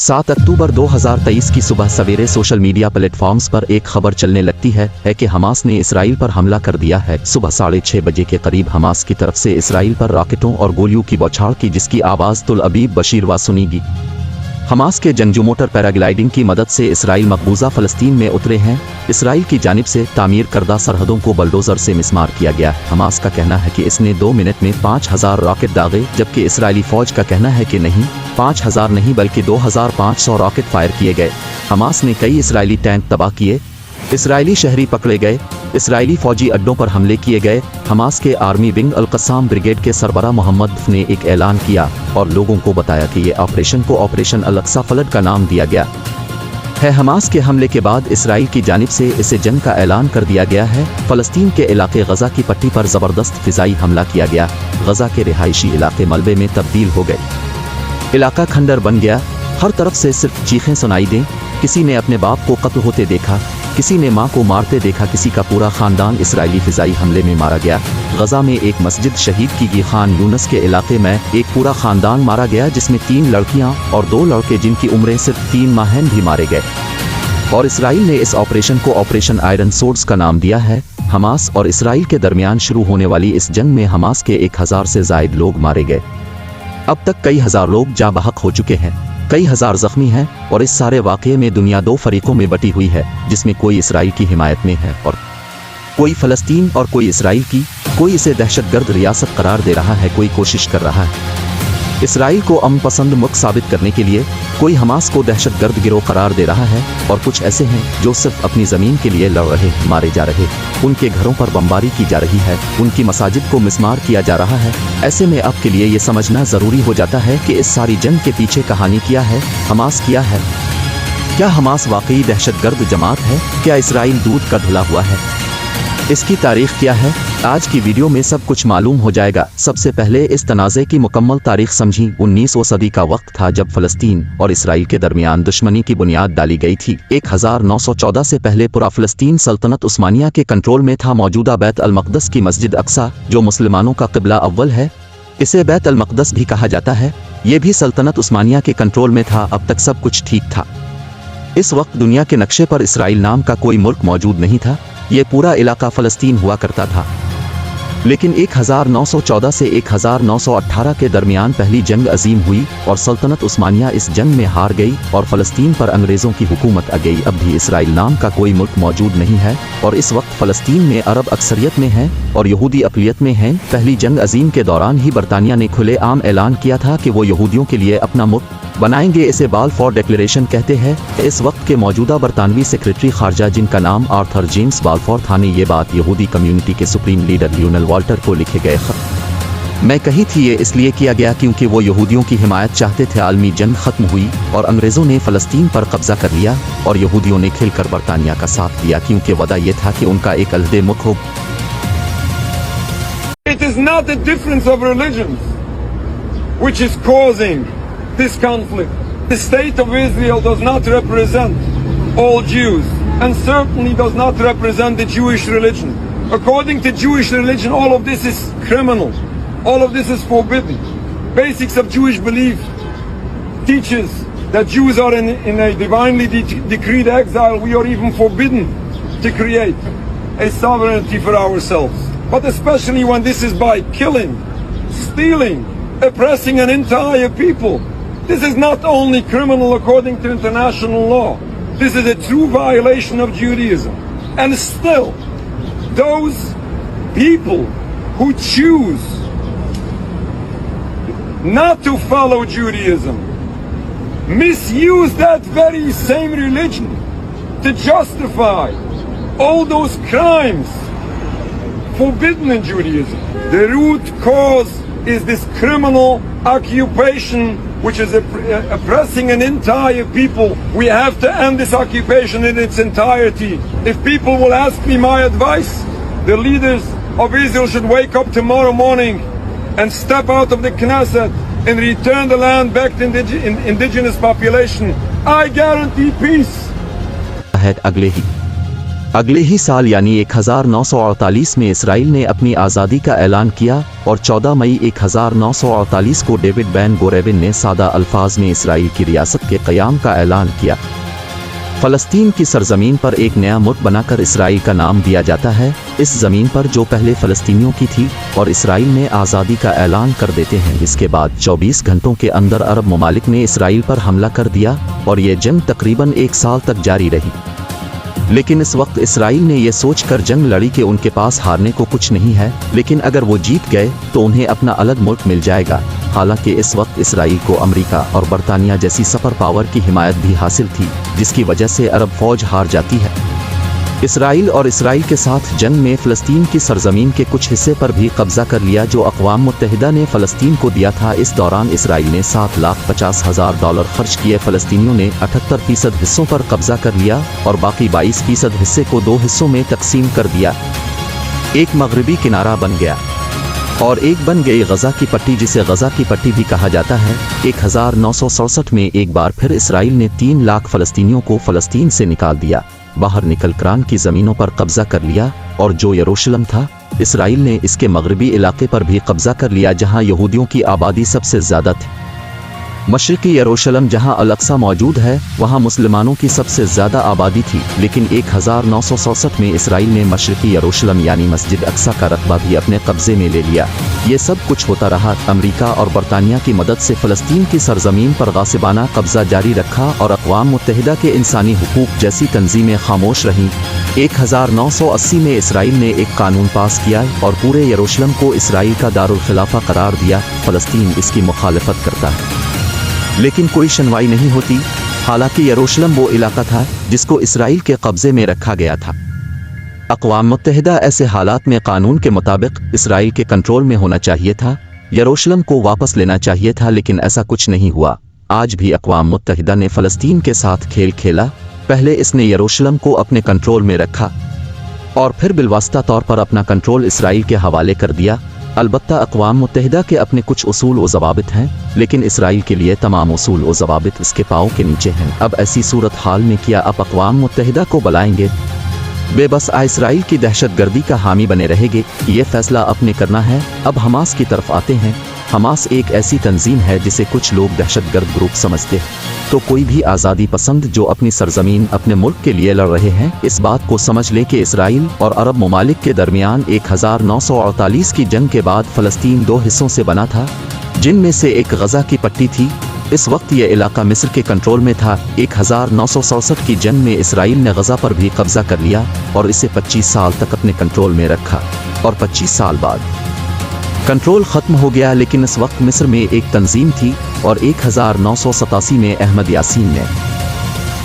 7 अक्टूबर 2023 की सुबह सवेरे सोशल मीडिया प्लेटफॉर्म्स पर एक खबर चलने लगती है कि हमास ने इसराइल पर हमला कर दिया है। सुबह 6:30 बजे के करीब हमास की तरफ से इसराइल पर रॉकेटों और गोलियों की बौछार की, जिसकी आवाज़ तुल अबीब बशीरवा सुनीगी। हमास के जंगजू मोटर पैराग्लाइडिंग की मदद से इसराइल मकबूजा फ़लस्तीन में उतरे हैं। इसराइल की जानिब से तामीर करदा सरहदों को बलडोज़र से मिसमार किया गया। हमास का कहना है कि इसने 2 मिनट में 5000 रॉकेट दागे, जबकि इसराइली फ़ौज का कहना है कि नहीं, 5000 नहीं बल्कि 2500 रॉकेट फायर किए गए। हमास ने कई इसराइली टैंक तबाह किए, इसराइली शहरी पकड़े गए, इसराइली फौजी अड्डों पर हमले किए गए। हमास के आर्मी विंग अल-कस्साम ब्रिगेड के सरबरा मोहम्मद ने एक ऐलान किया और लोगों को बताया कि ये ऑपरेशन को ऑपरेशन अल-अक्सा फ्लड का नाम दिया गया है। हमास के हमले के बाद इसराइल की जानिब से इसे जंग का ऐलान कर दिया गया है। फ़लस्तीन के इलाके गज़ा की पट्टी पर ज़बरदस्त फ़िज़ाई हमला किया गया। गज़ा के रिहायशी इलाके मलबे में तब्दील हो गए, इलाका खंडर बन गया। हर तरफ से सिर्फ चीखें सुनाई दें। किसी ने अपने बाप को कत्ल होते देखा, किसी ने मां को मारते देखा, किसी का पूरा खानदान इसराइली फ़िज़ाई हमले में मारा गया। गज़ा में एक मस्जिद शहीद की गई, खान यूनस के इलाके में एक पूरा खानदान मारा गया, जिसमें 3 लड़कियां और 2 लड़के जिनकी उम्रें सिर्फ 3 माह भी मारे गए। और इसराइल ने इस ऑपरेशन को ऑपरेशन आयरन सोर्ड्स का नाम दिया है। हमास और इसराइल के दरमियान शुरू होने वाली इस जंग में हमास के 1000 से ज़ायद लोग मारे गए। अब तक कई हजार लोग जाँ बहक हो चुके हैं, कई हजार जख्मी हैं, और इस सारे वाक़ये में दुनिया 2 फरीकों में बटी हुई है, जिसमें कोई इसराइल की हिमायत में है और कोई फ़लस्तीन और कोई इसराइल की। कोई इसे दहशतगर्द रियासत करार दे रहा है, कोई कोशिश कर रहा है इसराइल को अमन पसंद मुल्क साबित करने के लिए, कोई हमास को दहशतगर्द गिरोह करार दे रहा है, और कुछ ऐसे हैं जो सिर्फ अपनी ज़मीन के लिए लड़ रहे, मारे जा रहे। उनके घरों पर बमबारी की जा रही है, उनकी मसाजिद को मिसमार किया जा रहा है। ऐसे में आपके लिए ये समझना ज़रूरी हो जाता है कि इस सारी जंग के पीछे कहानी क्या है, हमास क्या है। क्या हमास वाकई दहशतगर्द जमात है? क्या इसराइल दूध का धुला हुआ है? इसकी तारीख क्या है? आज की वीडियो में सब कुछ मालूम हो जाएगा। सबसे पहले इस तनाज़े की मुकम्मल तारीख समझी। 19वीं सदी का वक्त था जब फ़लस्तीन और इसराइल के दरमियान दुश्मनी की बुनियाद डाली गई थी। 1914 से पहले पूरा फ़लस्तीन सल्तनत उस्मानिया के कंट्रोल में था। मौजूदा बैत अल मक़दस की मस्जिद अक्सा, जो मुसलमानों का क़िबला अव्वल है, इसे बैत अल मक़दस भी कहा जाता है, ये भी सल्तनत उस्मानिया के कंट्रोल में था। अब तक सब कुछ ठीक था। इस वक्त दुनिया के नक्शे पर इसराइल नाम का कोई मुल्क मौजूद नहीं था। ये पूरा इलाका फ़लस्तीन हुआ करता था। लेकिन 1914 से 1918 के दरमियान पहली जंग अजीम हुई और सल्तनत उस्मानिया इस जंग में हार गई और फ़लस्तीन पर अंग्रेज़ों की हुकूमत आ गई। अब भी इसराइल नाम का कोई मुल्क मौजूद नहीं है और इस वक्त फ़लस्तीन में अरब अक्सरियत में हैं और यहूदी अक़लियत में हैं। पहली जंग अजीम के दौरान ही बरतानिया ने खुलेआम ऐलान किया था कि वो यहूदियों के लिए अपना मुल्क बनाएंगे। इसे बालफोर डिक्लेरेशन कहते हैं। इस वक्त के मौजूदा बरतानवी सेक्रेटरी खारजा, जिनका नाम आर्थर जेम्स बालफोर था, ने ये बात यहूदी कम्युनिटी के सुप्रीम लीडर लियोनेल वॉल्टर को लिखे गए खत में कही थी। ये इसलिए किया गया क्योंकि वो यहूदियों की हिमायत चाहते थे। आलमी जंग खत्म हुई और अंग्रेज़ों ने फ़लस्तीन पर कब्जा कर लिया और यहूदियों ने खिलकर बरतानिया का साथ दिया, क्योंकि वदा ये था कि उनका एक अलहदे मुल्क हो। It is not the difference of religions which is causing this conflict. The state of Israel does not represent all Jews and certainly does not represent the Jewish religion. According to Jewish religion, all of this is criminal. All of this is forbidden. Basics of Jewish belief teaches that Jews are in a divinely decreed exile. We are even forbidden to create a sovereignty for ourselves. But especially when this is by killing, stealing, oppressing an entire people. This is not only criminal according to international law. This is a true violation of Judaism. And still, those people who choose not to follow Judaism misuse that very same religion to justify all those crimes forbidden in Judaism. The root cause is this criminal occupation which is oppressing an entire people. We have to end this occupation in its entirety. If people will ask me my advice, the leaders of Israel should wake up tomorrow morning and step out of the Knesset and return the land back to indigenous population. I guarantee peace. अगले ही अगले ही साल यानी 1948 में Israel ने अपनी आज़ादी का ऐलान किया और 14 मई 1948 को डेविड बैन गोरेविन ने सादा अल्फाज में इसराइल की रियासत के क़याम का ऐलान किया। फ़लस्तीन की सरज़मीन पर एक नया मुल्क बनाकर इसराइल का नाम दिया जाता है, इस ज़मीन पर जो पहले फ़लस्तीनियों की थी, और इसराइल ने आज़ादी का ऐलान कर देते हैं। इसके बाद 24 घंटों के अंदर अरब ममालिक ने इसराइल पर हमला कर दिया और ये जंग तकरीबन 1 साल तक जारी रही। लेकिन इस वक्त इसराइल ने यह सोचकर जंग लड़ी कि उनके पास हारने को कुछ नहीं है, लेकिन अगर वो जीत गए तो उन्हें अपना अलग मुल्क मिल जाएगा। हालांकि इस वक्त इसराइल को अमेरिका और बरतानिया जैसी सुपर पावर की हिमायत भी हासिल थी, जिसकी वजह से अरब फौज हार जाती है। इसराइल और इसराइल के साथ जंग में फ़लस्तीन की सरज़मीन के कुछ हिस्से पर भी कब्ज़ा कर लिया जो अक़वाम मुत्तहिदा ने फ़लस्तीन को दिया था। इस दौरान इसराइल ने $7,50,000 खर्च किए। फ़लस्तीनियों ने 78% हिस्सों पर कब्ज़ा कर लिया और बाकी 22% हिस्से को 2 हिस्सों में तकसीम कर दिया। एक मगरबी किनारा बन गया और एक बन गई गज़ा की पट्टी, जिसे गज़ा की पट्टी भी कहा जाता है। 1967 में एक बार फिर इसराइल ने 3 लाख फ़लस्तीनियों को फ़लस्तीन से निकाल दिया, बाहर निकल करान की ज़मीनों पर कब्ज़ा कर लिया, और जो यरूशलेम था, इसराइल ने इसके मगरबी इलाके पर भी कब्ज़ा कर लिया जहां यहूदियों की आबादी सबसे ज़्यादा थी। मशरिकी यरूशलेम जहां अल-अक्सा मौजूद है, वहां मुसलमानों की सबसे ज़्यादा आबादी थी। लेकिन 1967 में इसराइल ने मशरिकी यरूशलेम यानी मस्जिद अक्सा का रकबा भी अपने कब्ज़े में ले लिया। ये सब कुछ होता रहा। अमेरिका और बरतानिया की मदद से फ़लस्तीन की सरज़मीन पर गासिबाना कब्ज़ा जारी रखा और अक़वाम मुत्तहिदा के इंसानी हुकूक जैसी तंजीमें खामोश रहीं। 1980 में इसराइल ने एक कानून पास किया और पूरे यरूशलेम को इसराइल का दारुल खिलाफा करार दिया। फ़लस्तीन इसकी मुखालफत करता है, लेकिन कोई सुनवाई नहीं होती। हालांकि यरूशलेम वो इलाका था जिसको इसराइल के कब्ज़े में रखा गया था। अक़वाम मुत्तहिदा ऐसे हालात में कानून के मुताबिक इसराइल के कंट्रोल में होना चाहिए था, यरूशलेम को वापस लेना चाहिए था, लेकिन ऐसा कुछ नहीं हुआ। आज भी अक़वाम मुत्तहिदा ने फ़लस्तीन के साथ खेल खेला। पहले इसने यरूशलेम को अपने कंट्रोल में रखा और फिर बिलवास्ता तौर पर अपना कंट्रोल इसराइल के हवाले कर दिया। अलबत्ता अक़वाम मुत्तहिदा के अपने कुछ उसूल व ज़वाबित हैं, लेकिन इसराइल के लिए तमाम उसूल व ज़वाबित इसके पाँव के नीचे हैं। अब ऐसी सूरत हाल में क्या आप अक़वाम मुत्तहिदा को बुलाएंगे? बेबस इसराइल की दहशतगर्दी का हामी बने रहेंगे? ये फैसला अपने करना है। अब हमास की तरफ आते हैं। हमास एक ऐसी तंजीम है जिसे कुछ लोग दहशतगर्द ग्रुप समझते हैं, तो कोई भी आज़ादी पसंद जो अपनी सरजमीन अपने मुल्क के लिए लड़ रहे हैं, इस बात को समझ ले कि इसराइल और अरब ममालिक के दरमियान 1948 की जंग के बाद फ़लस्तीन 2 हिस्सों से बना था, जिनमें से एक गज़ा की पट्टी थी। इस वक्त यह इलाका मिस्र के कंट्रोल में था। 1967 की जंग में इसराइल ने गज़ा पर भी कब्ज़ा कर लिया और इसे 25 साल तक अपने कंट्रोल में रखा, और 25 साल बाद कंट्रोल ख़त्म हो गया। लेकिन इस वक्त मिस्र में एक तंजीम थी और 1987 में अहमद यासीन ने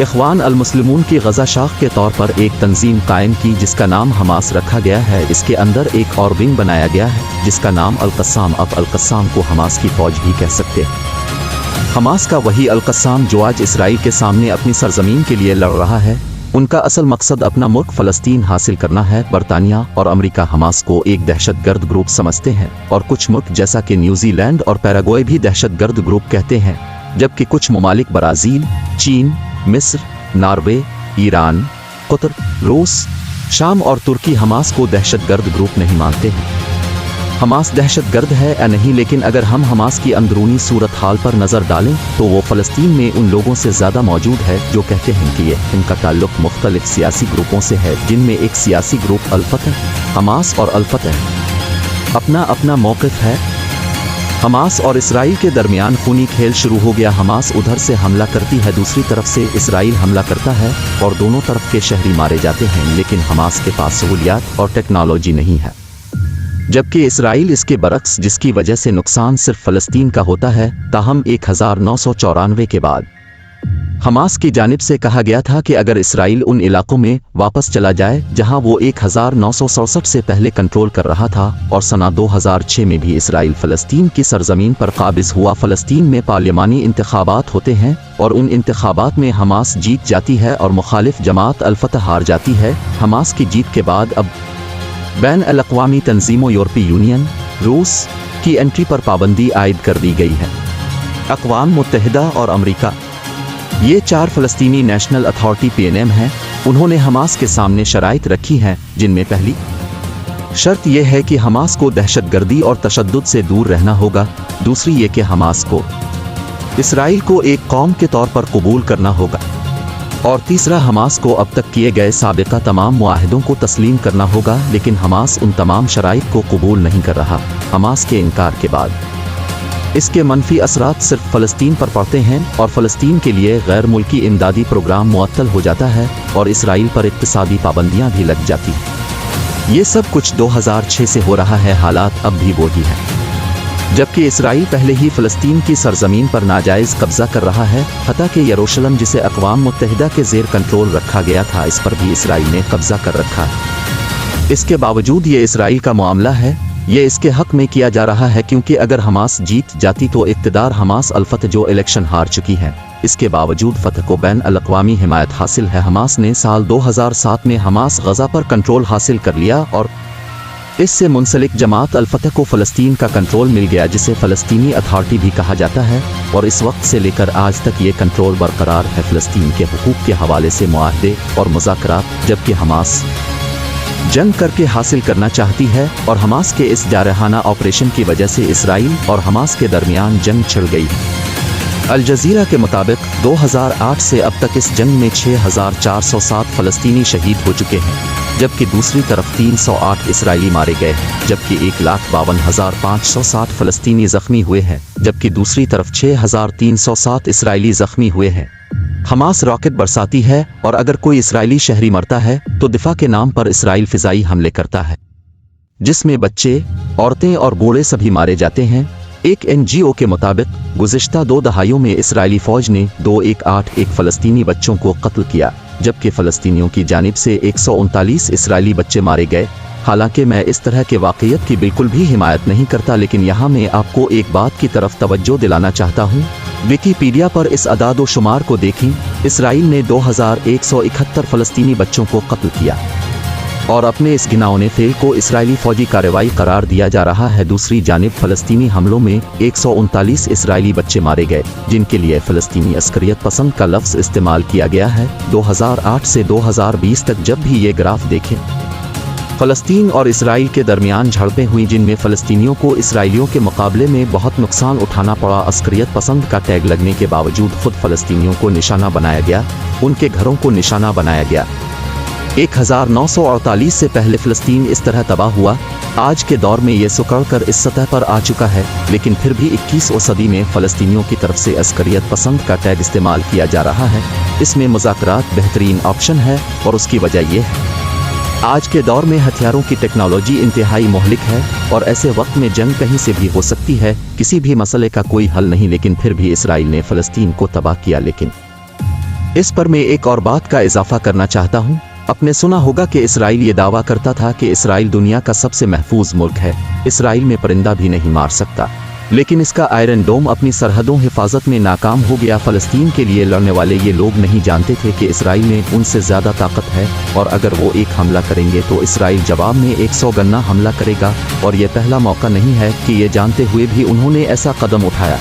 इख़वान अल-मुस्लिमून की गज़ा शाख के तौर पर एक तंजीम कायम की जिसका नाम हमास रखा गया है। इसके अंदर एक और विंग बनाया गया है जिसका नाम अल-क़स्साम। अब अल-क़स्साम को हमास की फ़ौज भी कह सकते हैं। हमास का वही अल-क़स्साम जो आज इसराइल के सामने अपनी सरजमीन के लिए लड़ रहा है, उनका असल मकसद अपना मुल्क फ़लस्तीन हासिल करना है। बरतानिया और अमेरिका हमास को एक दहशतगर्द ग्रुप समझते हैं और कुछ मुल्क जैसा कि न्यूजीलैंड और पैराग्वे भी दहशतगर्द ग्रुप कहते हैं, जबकि कुछ ममालिक ब्राज़ील, चीन, मिस्र, नॉर्वे, ईरान, कतर, रूस, शाम और तुर्की हमास को दहशतगर्द ग्रुप नहीं मानते हैं। हमास दहशतगर्द है या नहीं, लेकिन अगर हम हमास की अंदरूनी सूरत हाल पर नज़र डालें तो वो फ़लस्तीन में उन लोगों से ज़्यादा मौजूद है जो कहते हैं कि इनका ताल्लुक़ मुख्तलिफ सियासी ग्रुपों से है, जिनमें एक सियासी ग्रुप अल-फतह, हमास और अल-फतह अपना अपना मौक़िफ़ है। हमास और इसराइल के दरमियान खूनी खेल शुरू हो गया। हमास उधर से हमला करती है, दूसरी तरफ से इसराइल हमला करता है और दोनों तरफ के शहरी मारे जाते हैं, लेकिन हमास के पास सहूलियात और टेक्नोलॉजी नहीं है, जबकि इसराइल इसके बरक्स, जिसकी वजह से नुकसान सिर्फ फ़लस्तीन का होता है। ताहम 1994 के बाद हमास की जानिब से कहा गया था कि अगर इसराइल उन इलाकों में वापस चला जाए जहां वो 1967 से पहले कंट्रोल कर रहा था, और सना 2006 में भी इसराइल फ़लस्तीन की सरजमीन पर काबिज़ हुआ। फ़लस्तीन में पार्लिमानी इंतखाबात होते हैं और उन इंतखाबात में हमास जीत जाती है और मुखालिफ जमात अल-फतह हार जाती है। हमास की जीत के बाद अब बैन अल-अक़वामी तंजीमों, यूरोपीय यूनियन, रूस की एंट्री पर पाबंदी आयद कर दी गई है। अक़वाम मुत्तहिदा और अमेरिका, ये 4 फ़लस्तीनी नेशनल अथॉरिटी PNM हैं, उन्होंने हमास के सामने शराइत रखी हैं, जिनमें पहली शर्त यह है कि हमास को दहशतगर्दी और तशद्दुद से दूर रहना होगा, दूसरी ये कि हमास को इसराइल को एक कौम के तौर पर कबूल करना होगा, और तीसरा हमास को अब तक किए गए साबिका तमाम मुआहिदों को तस्लीम करना होगा। लेकिन हमास उन तमाम शराइत को कबूल नहीं कर रहा। हमास के इनकार के बाद इसके मनफी असरात सिर्फ फ़लस्तीन पर पड़ते हैं और फ़लस्तीन के लिए गैर मुल्की इमदादी प्रोग्राम मुअत्तल हो जाता है और इसराइल पर इक़्तिसादी पाबंदियां भी लग जाती हैं। ये सब कुछ 2006 से हो रहा है, हालात अब भी वही हैं। जबकि इसराइल पहले ही फ़लस्तीन की सरजमीन पर नाजायज़ कब्ज़ा कर रहा है, हत्ता कि यरूशलेम जिसे अक़वाम मुत्तहिदा के ज़ेर कंट्रोल रखा गया था, इस पर भी इसराइल ने कब्ज़ा कर रखा है। इसके बावजूद ये इसराइल का मामला है, ये इसके हक में किया जा रहा है, क्योंकि अगर हमास जीत जाती तो इक़्तिदार हमास अल-फतह जो इलेक्शन हार चुकी है, इसके बावजूद फतह को बैन अल-अक़वामी हिमायत हासिल है। हमास ने साल 2007 में हमास गज़ा पर कंट्रोल हासिल कर लिया और इससे मुंसलिक जमात अल-फतह को फ़लस्तीन का कंट्रोल मिल गया, जिसे फ़लस्तीनी अथॉरिटी भी कहा जाता है, और इस वक्त से लेकर आज तक ये कंट्रोल बरकरार है फ़लस्तीन के हुकूक के हवाले से मुआहदे और मुज़ाकरात। जबकि हमास जंग करके हासिल करना चाहती है और हमास के इस जारहाना ऑपरेशन की वजह से इसराइल और हमास के दरमियान जंग छिड़ गई है। अल जज़ीरा के मुताबिक 2008 से अब तक इस जंग में 6407 फ़लस्तीनी शहीद हो चुके हैं, जबकि दूसरी तरफ 308 इसराइली मारे गए हैं, जबकि 1,52,560 फ़लस्तीनी ज़ख्मी हुए हैं, जबकि दूसरी तरफ 6307 इसराइली ज़ख्मी हुए हैं। हमास रॉकेट बरसाती है और अगर कोई इसराइली शहरी मरता है तो दिफा के नाम पर इसराइल फ़िज़ाई हमले करता है, जिसमें बच्चे, औरतें और बूढ़े सभी मारे जाते हैं। एक NGO के मुताबिक गुज़िश्ता 2 दहाइयों में इसराइली फ़ौज ने 2181 फ़लस्तीनी बच्चों को कत्ल किया, जबकि फ़लस्तीनियों की जानिब से 139 इसराइली बच्चे मारे गए। हालांकि मैं इस तरह के वाक़ियत की बिल्कुल भी हिमायत नहीं करता, लेकिन यहाँ मैं आपको एक बात की तरफ तवज्जो दिलाना चाहता हूँ। विकीपीडिया पर इस अदाद शुमार को देखें। इसराइल ने 2171 फ़लस्तीनी बच्चों को कत्ल किया और अपने इस घिनौने फेल को इसराइली फ़ौजी कार्रवाई करार दिया जा रहा है। दूसरी जानिब फ़लस्तीनी हमलों में 139 इसराइली बच्चे मारे गए, जिनके लिए फ़लस्तीनी अस्करियत पसंद का लफ्ज़ इस्तेमाल किया गया है। 2008 से 2020 तक जब भी ये ग्राफ देखें, फ़लस्तीन और इसराइल के दरमियान झड़पें हुई, जिनमें फ़लस्तीनियों को इसराइलियों के मुकाबले में बहुत नुकसान उठाना पड़ा। अस्करियत पसंद का टैग लगने के बावजूद खुद फ़लस्तीनियों को निशाना बनाया गया, उनके घरों को निशाना बनाया गया। 1948 से पहले फ़लस्तीन इस तरह तबाह हुआ। आज के दौर में ये सुकड़ कर इस सतह पर आ चुका है, लेकिन फिर भी 21वीं सदी में फ़लस्तीनियों की तरफ से अस्करियत पसंद का टैग इस्तेमाल किया जा रहा है। इसमें मुज़ाकरात बेहतरीन ऑप्शन है और उसकी वजह यह है आज के दौर में हथियारों की टेक्नोलॉजी इंतहाई मोहलिक है और ऐसे वक्त में जंग कहीं से भी हो सकती है। किसी भी मसले का कोई हल नहीं, लेकिन फिर भी इसराइल ने फ़लस्तीन को तबाह किया। लेकिन इस पर मैं एक और बात का इजाफा करना चाहता हूँ। आपने सुना होगा कि इसराइल ये दावा करता था कि इसराइल दुनिया का सबसे महफूज मुल्क है, इसराइल में परिंदा भी नहीं मार सकता, लेकिन इसका आयरन डोम अपनी सरहदों हिफाजत में नाकाम हो गया। फ़लस्तीन के लिए लड़ने वाले ये लोग नहीं जानते थे कि इसराइल में उनसे ज़्यादा ताकत है और अगर वो एक हमला करेंगे तो इसराइल जवाब में 100 गन्ना हमला करेगा। और ये पहला मौका नहीं है कि ये जानते हुए भी उन्होंने ऐसा कदम उठाया।